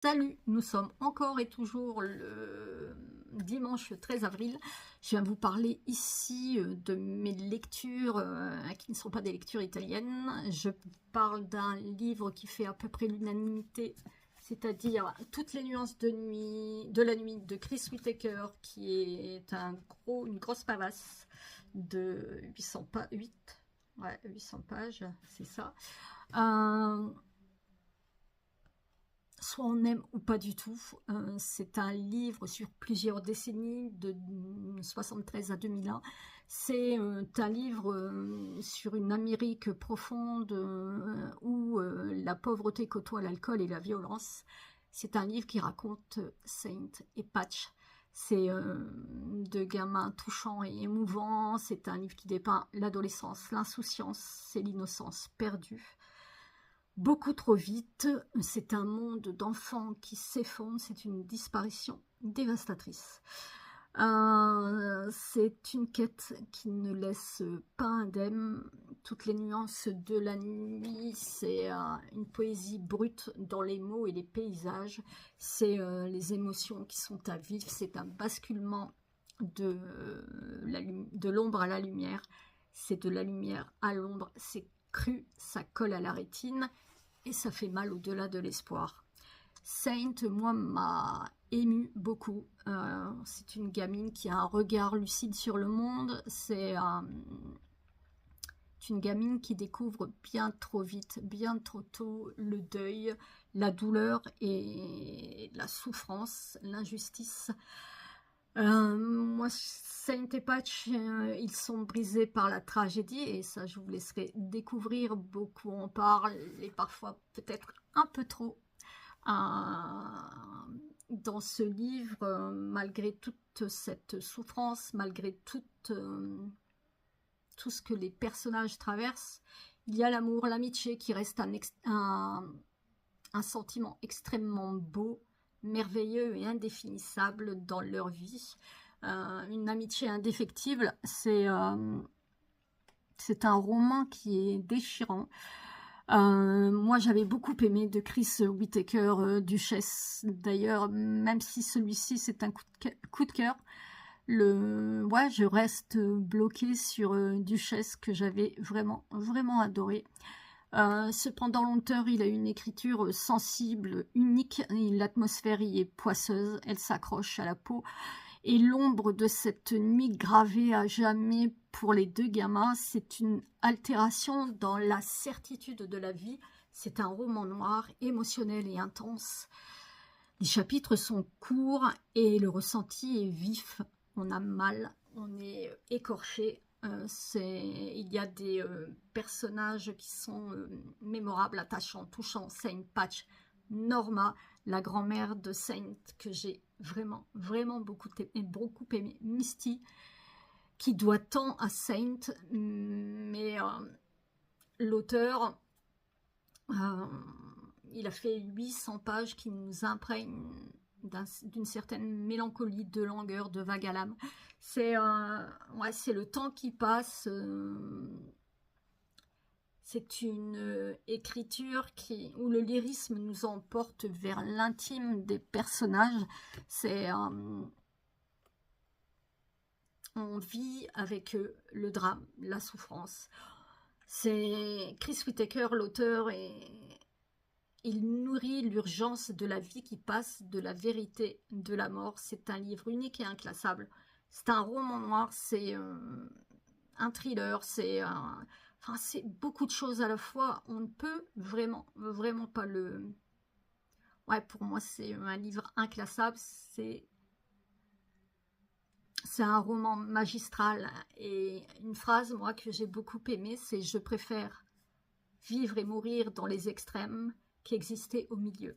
Salut, nous sommes encore et toujours le dimanche 13 avril. Je viens vous parler ici de mes lectures qui ne sont pas des lectures italiennes. Je parle d'un livre qui fait à peu près l'unanimité, c'est-à-dire Toutes les nuances de la nuit de Chris Whittaker, qui est une grosse pavasse de 800 pages, c'est ça. Soit on aime ou pas du tout. C'est un livre sur plusieurs décennies, de 73 à 2001. C'est un livre sur une Amérique profonde où la pauvreté côtoie l'alcool et la violence. C'est un livre qui raconte Saint et Patch. C'est de gamins touchants et émouvants. C'est un livre qui dépeint l'adolescence, l'insouciance et l'innocence perdue. Beaucoup trop vite, c'est un monde d'enfants qui s'effondre, c'est une disparition dévastatrice. C'est une quête qui ne laisse pas indemne. Toutes les nuances de la nuit, c'est une poésie brute dans les mots et les paysages. C'est les émotions qui sont à vif, c'est un basculement de l'ombre à la lumière. C'est de la lumière à l'ombre, c'est cru, ça colle à la rétine et ça fait mal au-delà de l'espoir. Saint, moi, m'a ému beaucoup. C'est une gamine qui a un regard lucide sur le monde. C'est une gamine qui découvre bien trop vite, bien trop tôt le deuil, la douleur et la souffrance, l'injustice. Moi, Saint et Patch, ils sont brisés par la tragédie et ça, je vous laisserai découvrir. Beaucoup en parlent et parfois peut-être un peu trop. Dans ce livre, malgré toute cette souffrance, malgré tout ce que les personnages traversent, il y a l'amour, l'amitié qui reste un sentiment extrêmement beau, merveilleux et indéfinissable dans leur vie. Une amitié indéfectible, c'est un roman qui est déchirant. Moi, j'avais beaucoup aimé de Chris Whittaker, Duchesse. D'ailleurs, même si celui-ci, c'est un coup de cœur, je reste bloquée sur Duchesse, que j'avais vraiment, vraiment adoré. Cependant, l'auteur, il a une écriture sensible, unique, et l'atmosphère y est poisseuse, elle s'accroche à la peau. Et l'ombre de cette nuit gravée à jamais pour les deux gamins, c'est une altération dans la certitude de la vie. C'est un roman noir, émotionnel et intense. Les chapitres sont courts et le ressenti est vif. On a mal, on est écorché. Il y a des personnages qui sont mémorables, attachants, touchants. Saint, Patch, Norma, la grand-mère de Saint, que j'ai vraiment, vraiment beaucoup aimé. Misty, qui doit tant à Saint, mais l'auteur, il a fait 800 pages qui nous imprègnent d'une certaine mélancolie, de langueur, de vague à l'âme. C'est le temps qui passe. C'est une écriture où le lyrisme nous emporte vers l'intime des personnages. On vit avec eux le drame, la souffrance. C'est Chris Whittaker, l'auteur, et il nourrit l'urgence de la vie qui passe, de la vérité, de la mort. C'est un livre unique et inclassable. C'est un roman noir, c'est un thriller, c'est beaucoup de choses à la fois. On ne peut vraiment, vraiment pas le... Ouais, pour moi, c'est un livre inclassable. C'est un roman magistral. Et une phrase, moi, que j'ai beaucoup aimée, c'est « Je préfère vivre et mourir dans les extrêmes qu'exister au milieu ».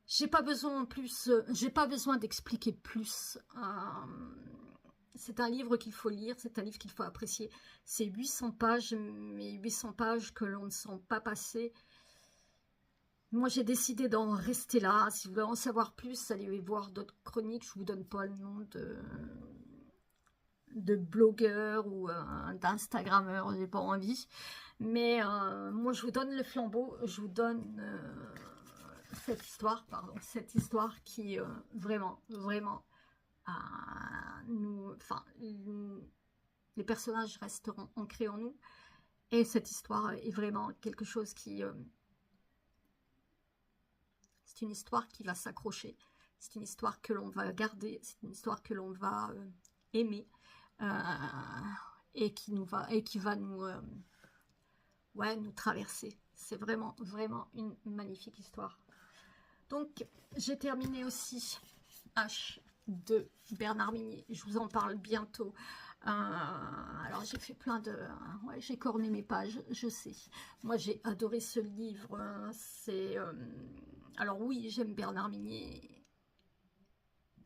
J'ai pas besoin d'expliquer plus. C'est un livre qu'il faut lire, c'est un livre qu'il faut apprécier. C'est 800 pages, mais 800 pages que l'on ne sent pas passer. Moi, j'ai décidé d'en rester là. Si vous voulez en savoir plus, allez voir d'autres chroniques. Je ne vous donne pas le nom de blogueur ou d'instagrammeur, j'ai pas envie. Mais moi, je vous donne le flambeau, je vous donne cette histoire qui vraiment, vraiment, les personnages resteront ancrés en nous. Et cette histoire est vraiment quelque chose qui... c'est une histoire qui va s'accrocher. C'est une histoire que l'on va garder. C'est une histoire que l'on va aimer. Et qui va nous... ouais, nous traverser. C'est vraiment, vraiment une magnifique histoire. Donc, j'ai terminé aussi H de Bernard Minier. Je vous en parle bientôt. Alors, j'ai fait plein de... ouais, j'ai corné mes pages, je sais. Moi, j'ai adoré ce livre. C'est... alors oui, j'aime Bernard Minier.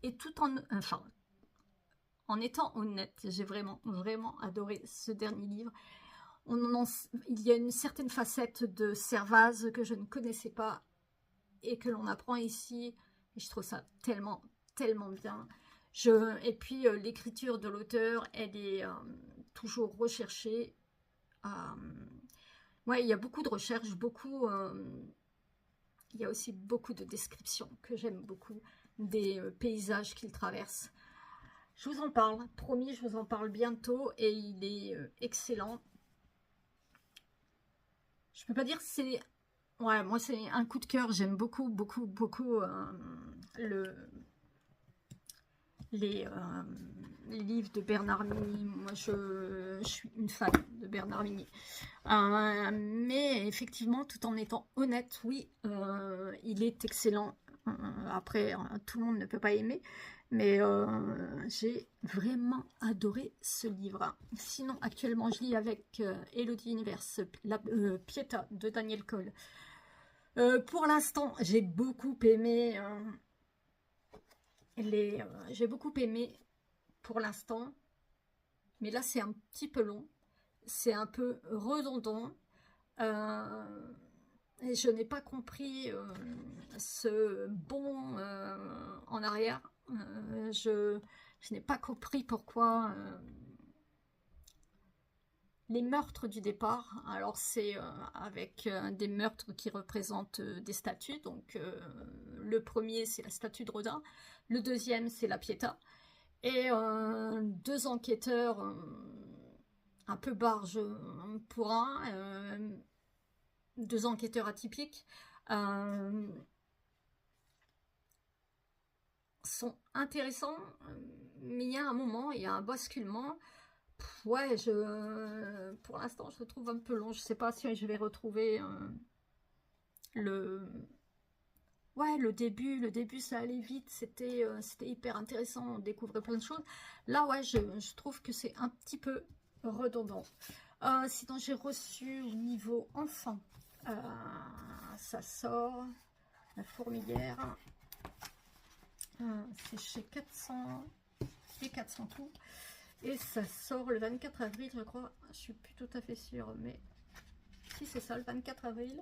Et tout en... enfin, en étant honnête, j'ai vraiment, vraiment adoré ce dernier livre. Il y a une certaine facette de Servaz que je ne connaissais pas et que l'on apprend ici. Et je trouve ça tellement, tellement bien. Et puis, l'écriture de l'auteur, elle est toujours recherchée. Ouais, il y a beaucoup de recherches, il y a aussi beaucoup de descriptions que j'aime beaucoup, des paysages qu'il traverse. Je vous en parle, promis, je vous en parle bientôt et il est excellent. Je peux pas dire que c'est... ouais, moi c'est un coup de cœur, j'aime beaucoup, beaucoup, beaucoup les livres de Bernard Minier. Moi je suis une fan de Bernard Minier. Mais effectivement, tout en étant honnête, oui, il est excellent. Après, tout le monde ne peut pas aimer, mais j'ai vraiment adoré ce livre. Sinon, actuellement, je lis avec Elodie Universe, Pietà de Daniel Cole. Pour l'instant, j'ai beaucoup aimé j'ai beaucoup aimé pour l'instant, mais là, c'est un petit peu long. C'est un peu redondant. Et je n'ai pas compris ce bond en arrière. Je n'ai pas compris pourquoi les meurtres du départ. Alors c'est avec des meurtres qui représentent des statues. Donc le premier c'est la statue de Rodin. Le deuxième c'est la Pietà. Et deux enquêteurs un peu barges pour deux enquêteurs atypiques sont intéressants, mais il y a un moment, il y a un basculement. Ouais, pour l'instant, je le trouve un peu long. Je sais pas si je vais retrouver ouais, le début, ça allait vite. C'était hyper intéressant. On découvrait plein de choses. Là, ouais, je trouve que c'est un petit peu redondant. Sinon, j'ai reçu au niveau enfant. Ça sort. La fourmilière. C'est chez 400 et 400 tout. Et ça sort le 24 avril, je crois. Je suis plus tout à fait sûre, mais si c'est ça, le 24 avril.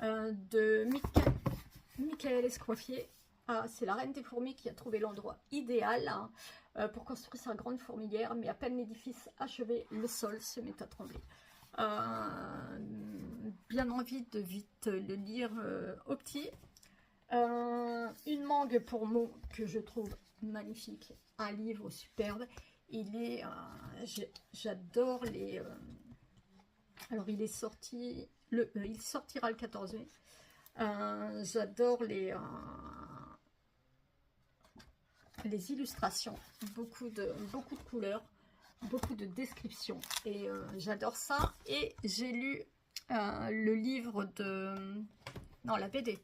De Michael Escoffier. C'est la reine des fourmis qui a trouvé l'endroit idéal pour construire sa grande fourmilière, mais à peine l'édifice achevé, le sol se met à trembler. Bien envie de vite le lire au petit. Une mangue pour mots que je trouve magnifique, un livre superbe. Il est, j'adore les. Alors il est sorti, il sortira le 14 mai. J'adore les illustrations, beaucoup de couleurs, beaucoup de descriptions et j'adore ça. Et j'ai lu le livre la BD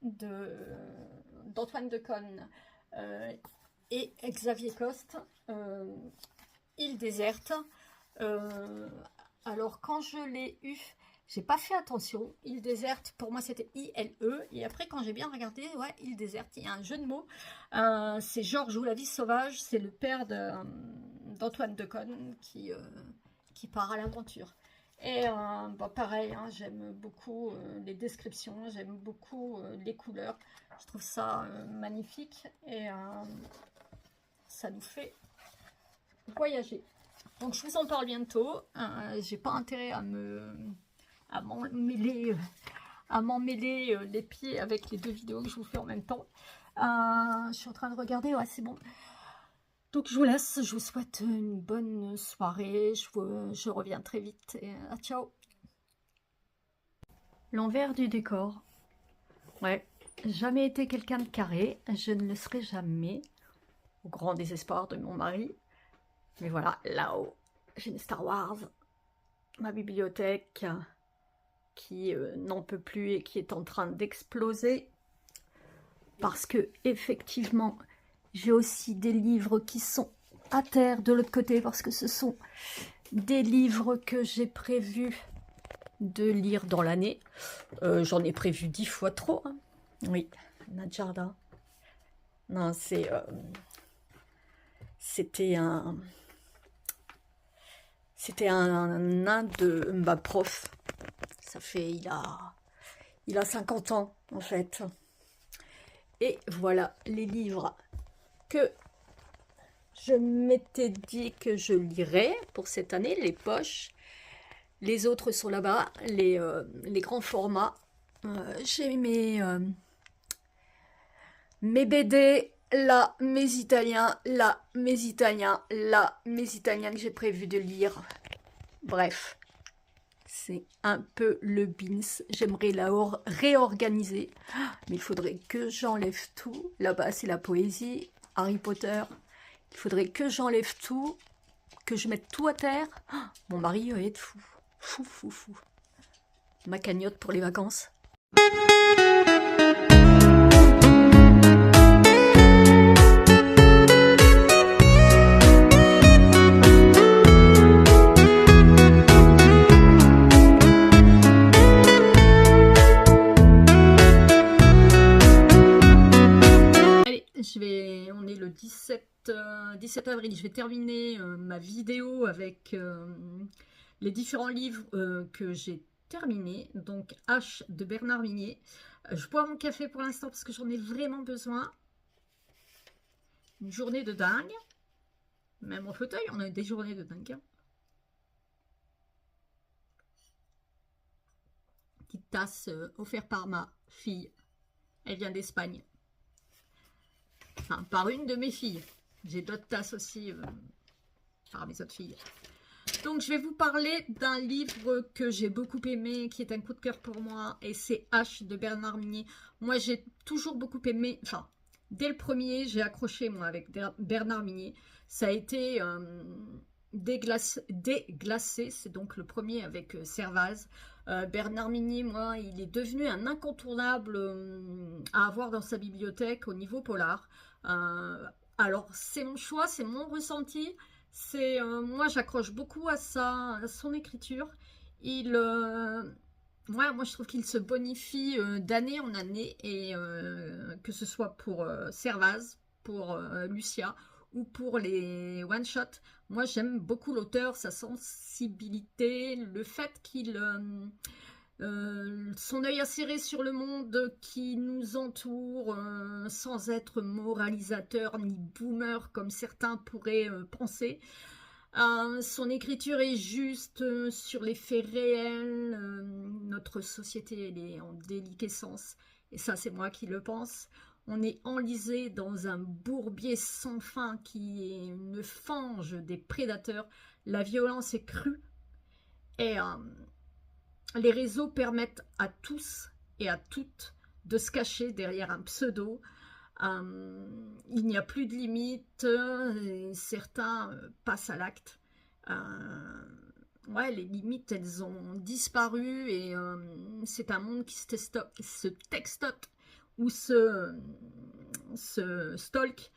d'Antoine Decaune et Xavier Coste, Île déserte. Alors quand je l'ai eu, j'ai pas fait attention. Île déserte, pour moi c'était ILE. Et après quand j'ai bien regardé, ouais, Île déserte, il y a un jeu de mots. C'est Georges ou la vie sauvage, c'est le père d'Antoine Decaune qui part à l'aventure. Et pareil, hein, j'aime beaucoup les descriptions, j'aime beaucoup les couleurs. Je trouve ça magnifique et ça nous fait voyager. Donc je vous en parle bientôt. J'ai pas intérêt à m'en mêler à m'emmêler les pieds avec les deux vidéos que je vous fais en même temps. Je suis en train de regarder, ouais, c'est bon. Donc je vous laisse, je vous souhaite une bonne soirée, je reviens très vite et ciao. L'envers du décor. Ouais, jamais été quelqu'un de carré, je ne le serai jamais, au grand désespoir de mon mari. Mais voilà, là-haut, j'ai une Star Wars, ma bibliothèque qui n'en peut plus et qui est en train d'exploser. Parce que, effectivement, j'ai aussi des livres qui sont à terre de l'autre côté, parce que ce sont des livres que j'ai prévu de lire dans l'année. J'en ai prévu 10 fois trop. Hein. Oui, Nadjarda. Non, c'était un nain de ma prof. Ça fait, il a 50 ans, en fait. Et voilà les livres que je m'étais dit que je lirais pour cette année, les poches. Les autres sont là-bas, les grands formats. J'ai mes BD, là, mes Italiens, là, mes Italiens, là, mes Italiens que j'ai prévu de lire. Bref, c'est un peu le bins. J'aimerais la réorganiser, mais il faudrait que j'enlève tout. Là-bas, c'est la poésie, Harry Potter. Il faudrait que j'enlève tout, que je mette tout à terre. Mon mari va être fou. Fou, fou, fou. Ma cagnotte pour les vacances. Allez, on est le 17 avril, je vais terminer ma vidéo avec les différents livres que j'ai terminés. Donc H de Bernard Minier. Je bois mon café pour l'instant parce que j'en ai vraiment besoin. Une journée de dingue. Même en fauteuil, on a des journées de dingue. Hein. Petite tasse offerte par ma fille. Elle vient d'Espagne. Enfin, par une de mes filles. J'ai d'autres tasses aussi par mes autres filles. Donc, je vais vous parler d'un livre que j'ai beaucoup aimé, qui est un coup de cœur pour moi, et c'est H de Bernard Minier. Moi, j'ai toujours beaucoup aimé, enfin, dès le premier, j'ai accroché, moi, avec Bernard Minier. Ça a été Déglacé, c'est donc le premier avec Servaz. Bernard Minier, moi, il est devenu un incontournable à avoir dans sa bibliothèque au niveau polar. Alors, c'est mon choix, c'est mon ressenti. Moi, j'accroche beaucoup à son écriture. Moi, je trouve qu'il se bonifie d'année en année, et que ce soit pour Servaz, pour Lucia ou pour les one-shots. Moi, j'aime beaucoup l'auteur, sa sensibilité, le fait qu'il... son œil acéré sur le monde qui nous entoure, sans être moralisateur ni boomer comme certains pourraient penser. Son écriture est juste sur les faits réels. Notre société, elle est en déliquescence, et ça, c'est moi qui le pense. On est enlisé dans un bourbier sans fin qui est une fange des prédateurs. La violence est crue, et les réseaux permettent à tous et à toutes de se cacher derrière un pseudo. Il n'y a plus de limites, et certains passent à l'acte. Ouais, les limites, elles ont disparu, et c'est un monde qui se textote ou se stalk.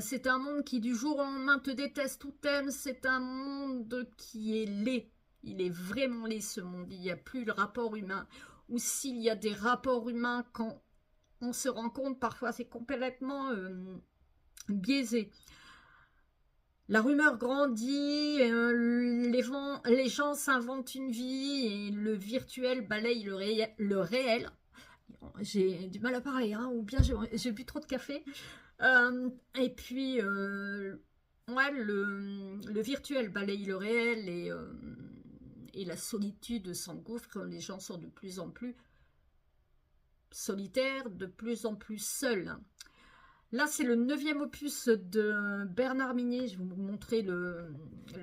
C'est un monde qui du jour au lendemain te déteste ou t'aime. C'est un monde qui est laid. Il est vraiment laid, ce monde. Il n'y a plus le rapport humain. Ou s'il y a des rapports humains, quand on se rend compte, parfois c'est complètement biaisé. La rumeur grandit, les gens s'inventent une vie, et le virtuel balaye le réel. J'ai du mal à parler, hein, ou bien j'ai bu trop de café. Et puis, ouais, le virtuel balaye le réel, et la solitude s'engouffre. Les gens sont de plus en plus solitaire, de plus en plus seul. Là, c'est le 9e opus de Bernard Minet. Je vais vous montrer le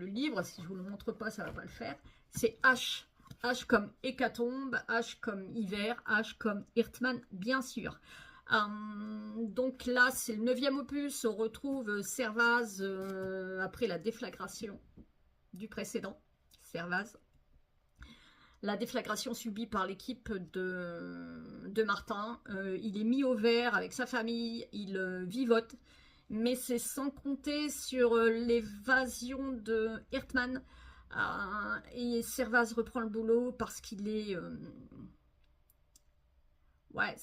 livre. Si je ne vous le montre pas, ça ne va pas le faire. C'est H. H comme hécatombe, H comme hiver, H comme Hirtman, bien sûr. Donc là, c'est le 9e opus. On retrouve Servaz après la déflagration du précédent. Servaz. La déflagration subie par l'équipe de Martin. Il est mis au vert avec sa famille, il vivote, mais c'est sans compter sur l'évasion de Hirtman. Et Servaz reprend le boulot parce qu'il est... ouais,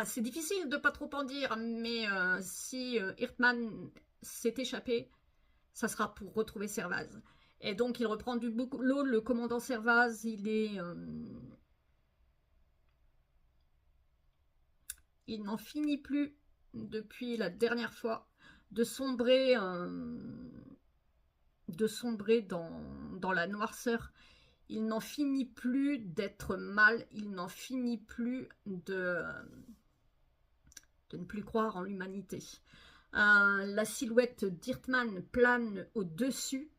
c'est difficile de pas trop en dire, mais si Hirtman s'est échappé, ça sera pour retrouver Servaz. Et donc, il reprend du boulot. Le commandant Servaz, il n'en finit plus depuis la dernière fois de sombrer dans la noirceur. Il n'en finit plus d'être mal. Il n'en finit plus de ne plus croire en l'humanité. La silhouette d'Hirtman plane au-dessus,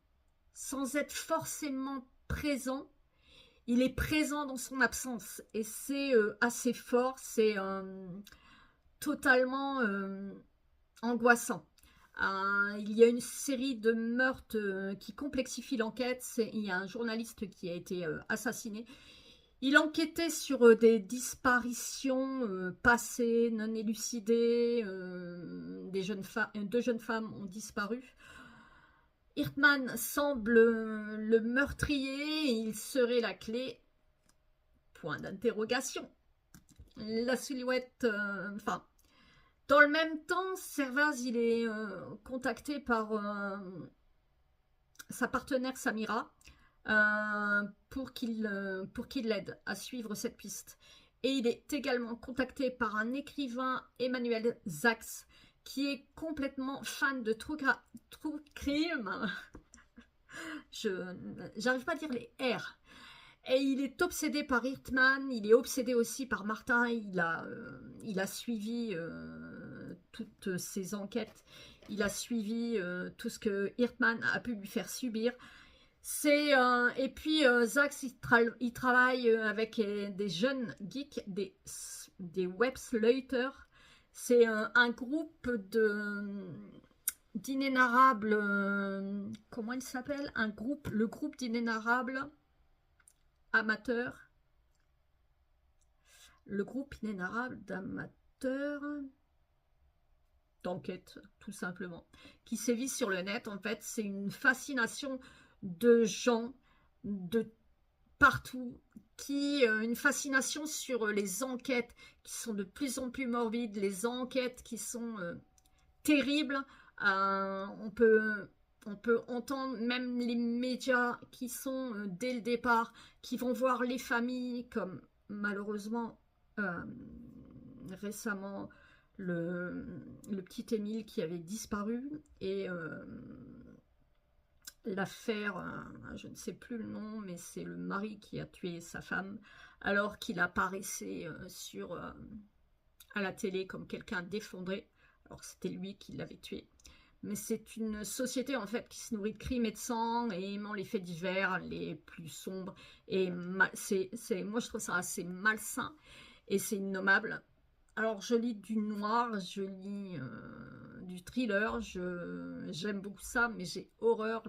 sans être forcément présent. Il est présent dans son absence et c'est assez fort, c'est totalement angoissant. Il y a une série de meurtres qui complexifient l'enquête. Il y a un journaliste qui a été assassiné. Il enquêtait sur des disparitions passées, non élucidées. Deux jeunes femmes ont disparu. Hirtman semble le meurtrier, il serait la clé. Point d'interrogation. La silhouette, enfin, dans le même temps, Servaz, il est contacté par sa partenaire Samira pour qu'il l'aide à suivre cette piste. Et il est également contacté par un écrivain, Emmanuel Zax, qui est complètement fan de true crime. J'arrive pas à dire les R. Et il est obsédé par Hirtman, il est obsédé aussi par Martin. Il a suivi toutes ses enquêtes, il a suivi tout ce que Hirtman a pu lui faire subir. Et puis Zax, il travaille avec des jeunes geeks, des web sleuters. C'est un groupe d'inénarrables, comment il s'appelle, le groupe d'inénarrables amateurs, le groupe inénarrable d'amateurs d'enquête, tout simplement, qui sévissent sur le net. En fait, c'est une fascination de gens de partout, une fascination sur les enquêtes qui sont de plus en plus morbides, les enquêtes qui sont terribles. On peut entendre même les médias qui sont dès le départ, qui vont voir les familles, comme malheureusement récemment le petit Émile qui avait disparu, et l'affaire, je ne sais plus le nom, mais c'est le mari qui a tué sa femme alors qu'il apparaissait à la télé comme quelqu'un d'effondré. Alors c'était lui qui l'avait tué. Mais c'est une société en fait qui se nourrit de crimes et de sang et aimant les faits divers les plus sombres. Et moi je trouve ça assez malsain et c'est innommable. Alors je lis du noir, je lis du thriller, j'aime beaucoup ça, mais j'ai horreur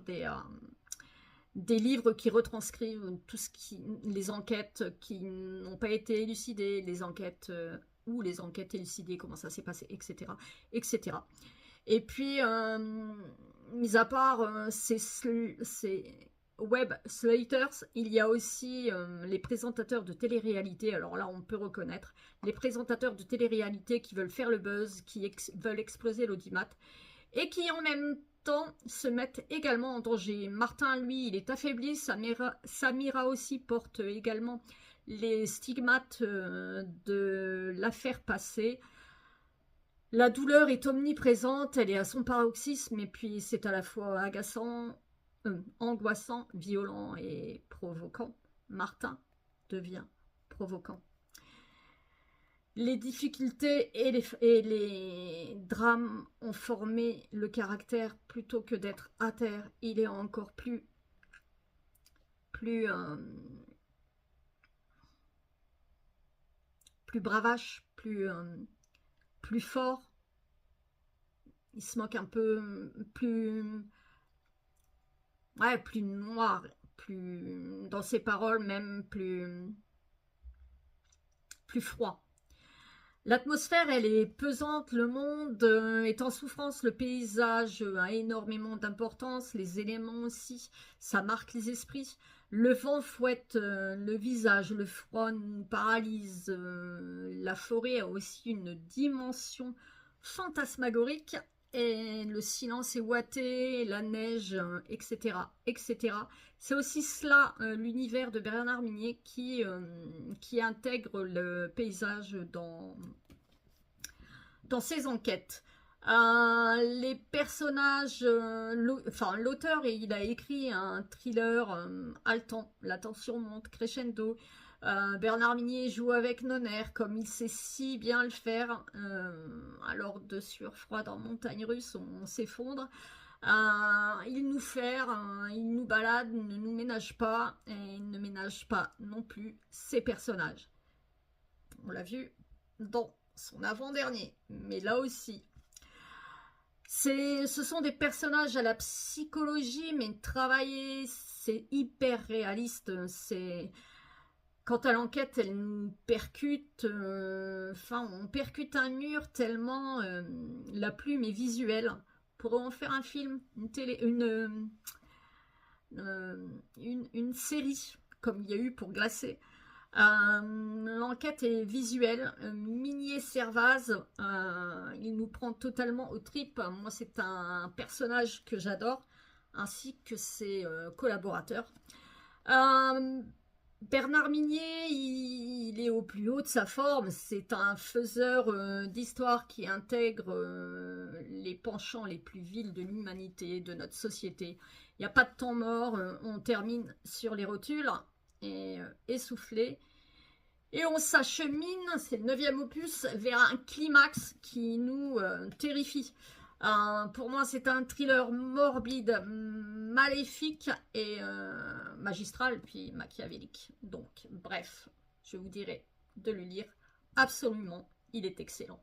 des livres qui retranscrivent les enquêtes qui n'ont pas été élucidées, les enquêtes ou les enquêtes élucidées, comment ça s'est passé, etc., etc. Et puis, mis à part ces web slaters, il y a aussi les présentateurs de télé-réalité. Alors là, on peut reconnaître les présentateurs de télé-réalité qui veulent faire le buzz, qui veulent exploser l'audimat et qui en même temps se mettent également en danger. Martin, lui, il est affaibli. Samira aussi porte également les stigmates de l'affaire passée. La douleur est omniprésente, elle est à son paroxysme, et puis c'est à la fois agaçant, angoissant, violent et provoquant. Martin devient provoquant. Les difficultés et les drames ont formé le caractère plutôt que d'être à terre. Il est encore plus, plus bravache, plus fort. Il se moque un peu plus noir, plus dans ses paroles même plus froid. L'atmosphère, elle est pesante, le monde est en souffrance, le paysage a énormément d'importance, les éléments aussi, ça marque les esprits. Le vent fouette le visage, le froid nous paralyse, la forêt a aussi une dimension fantasmagorique, et le silence est ouaté, la neige, etc., etc. C'est aussi cela, l'univers de Bernard Minier qui intègre le paysage dans ses enquêtes. Les personnages, l'auteur, il a écrit un thriller haletant, la tension monte crescendo. Bernard Minier joue avec nos nerfs comme il sait si bien le faire. Alors de sueur froide en montagne russe, on s'effondre. Il nous fait, il nous balade, ne nous ménage pas et il ne ménage pas non plus ses personnages. On l'a vu dans son avant-dernier, mais là aussi, ce sont des personnages à la psychologie, mais travaillés, c'est hyper réaliste. Quant à l'enquête, elle nous percute. On percute un mur tellement la plume est visuelle. Pour en faire un film, une série, comme il y a eu pour Glacé. L'enquête est visuelle. Minier Servaz, il nous prend totalement aux tripes. Moi, c'est un personnage que j'adore, ainsi que ses collaborateurs. Bernard Minier, il est au plus haut de sa forme. C'est un faiseur d'histoire qui intègre les penchants les plus vils de l'humanité, de notre société. Il n'y a pas de temps mort. On termine sur les rotules et essoufflé. Et on s'achemine, c'est le 9e opus, vers un climax qui nous terrifie. Pour moi, c'est un thriller morbide, maléfique et magistral, puis machiavélique. Donc, bref, je vous dirais de le lire absolument. Il est excellent.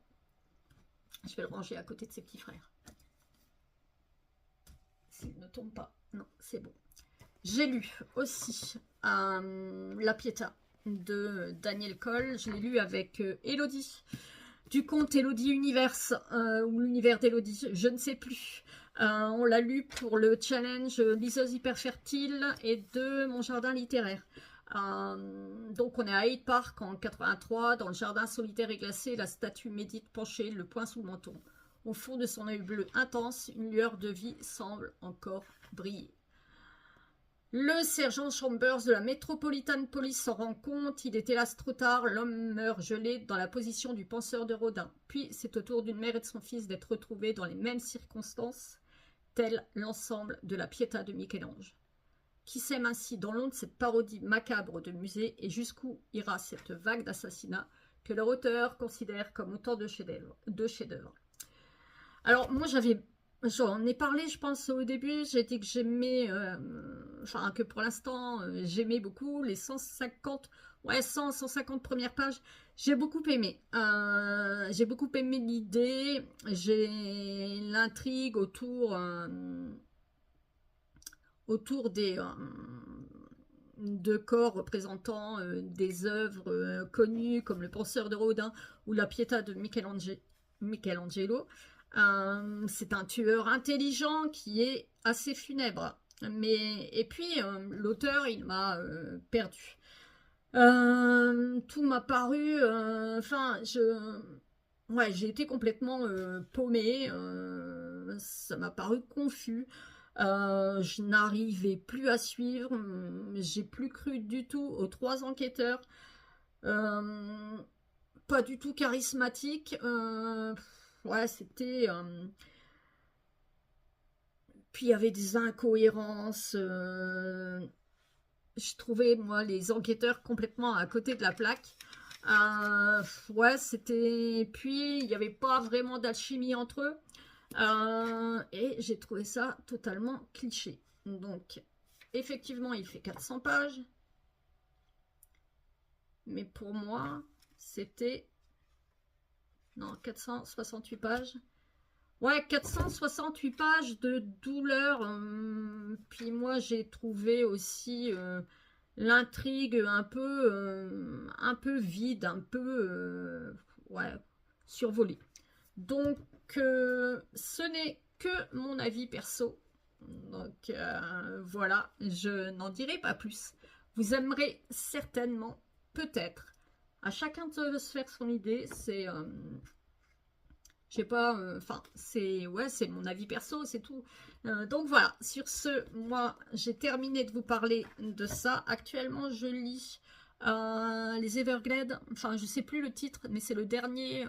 Je vais le ranger à côté de ses petits frères. S'il ne tombe pas. Non, c'est bon. J'ai lu aussi La Pietà de Daniel Cole. Je l'ai lu avec Elodie, du conte Elodie Universe, ou l'univers d'Elodie, je ne sais plus. On l'a lu pour le challenge Liseuse hyper fertile et de Mon jardin littéraire. Donc on est à Hyde Park en 83, dans le jardin solitaire et glacé, la statue médite penchée, le poing sous le menton. Au fond de son œil bleu intense, une lueur de vie semble encore briller. Le sergent Chambers de la Metropolitan Police s'en rend compte, il est hélas trop tard, l'homme meurt gelé dans la position du penseur de Rodin. Puis c'est au tour d'une mère et de son fils d'être retrouvés dans les mêmes circonstances, tel l'ensemble de la Pietà de Michel-Ange. Qui sème ainsi dans l'onde cette parodie macabre de musée et jusqu'où ira cette vague d'assassinats que leur auteur considère comme autant de chefs-d'œuvre. Alors moi j'en ai parlé, je pense, au début. J'ai dit que j'aimais, que pour l'instant, j'aimais beaucoup les 150 premières pages. J'ai beaucoup aimé. J'ai beaucoup aimé l'idée. J'ai l'intrigue autour des de corps représentant des œuvres connues comme Le Penseur de Rodin ou La Pietà de Michelangelo. C'est un tueur intelligent qui est assez funèbre. Et puis, l'auteur, il m'a perdu. Tout m'a paru... j'ai été complètement paumée. Ça m'a paru confus. Je n'arrivais plus à suivre. J'ai plus cru du tout aux 3 enquêteurs. Pas du tout charismatique. C'était... Puis il y avait des incohérences. Je trouvais, moi, les enquêteurs complètement à côté de la plaque. Ouais, c'était... Puis, il n'y avait pas vraiment d'alchimie entre eux. Et j'ai trouvé ça totalement cliché. Donc, effectivement, il fait 400 pages. Mais pour moi, c'était... Non, 468 pages. Ouais, 468 pages de douleur. Puis moi, j'ai trouvé aussi l'intrigue un peu vide, un peu ouais, survolée. Donc, ce n'est que mon avis perso. Donc, voilà, je n'en dirai pas plus. Vous aimerez certainement, peut-être, à chacun de se faire son idée. C'est... je sais pas, enfin, c'est ouais, c'est mon avis perso, c'est tout. Donc voilà, sur ce, moi, j'ai terminé de vous parler de ça. Actuellement, je lis les Everglades, enfin, je sais plus le titre, mais c'est le dernier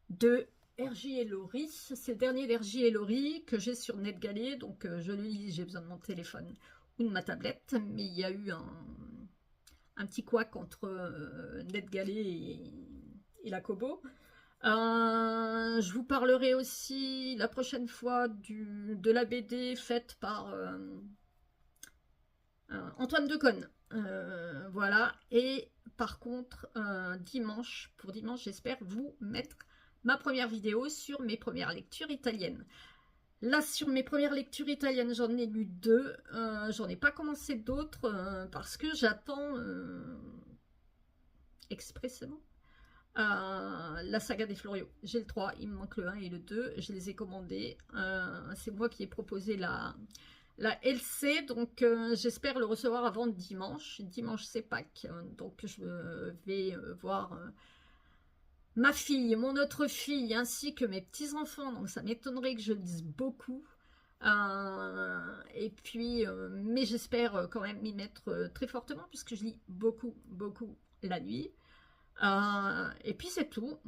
de R.J. et Laurie. C'est le dernier d'R.J. et Laurie que j'ai sur NetGalley, donc je le lis, j'ai besoin de mon téléphone ou de ma tablette, mais il y a eu un petit couac entre NetGalley et la Kobo. Je vous parlerai aussi la prochaine fois de la BD faite par Antoine Decaune. Voilà. Et par contre, pour dimanche, j'espère vous mettre ma première vidéo sur mes premières lectures italiennes. Là, sur mes premières lectures italiennes, j'en ai lu 2. J'en ai pas commencé d'autres parce que j'attends expressément la saga des Floriaux. J'ai le 3, il me manque le 1 et le 2. Je les ai commandés. C'est moi qui ai proposé la LC, donc j'espère le recevoir avant dimanche. Dimanche, c'est Pâques, donc je vais voir ma fille, mon autre fille, ainsi que mes petits-enfants. Donc ça m'étonnerait que je lise beaucoup. Et puis, mais j'espère quand même m'y mettre très fortement, puisque je lis beaucoup, beaucoup la nuit. Et puis c'est tout.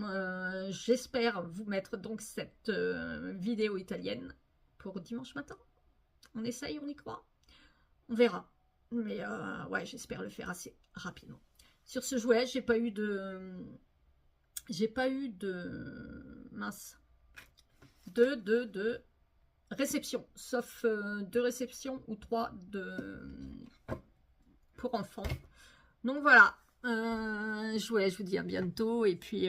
J'espère vous mettre donc cette vidéo italienne pour dimanche matin. On essaye, on y croit. On verra. Mais ouais, j'espère le faire assez rapidement. Sur ce jouet, j'ai pas eu de mince de réception, sauf 2 réceptions ou 3 pour enfants. Donc voilà. Je vous dis à bientôt et puis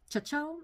ciao ciao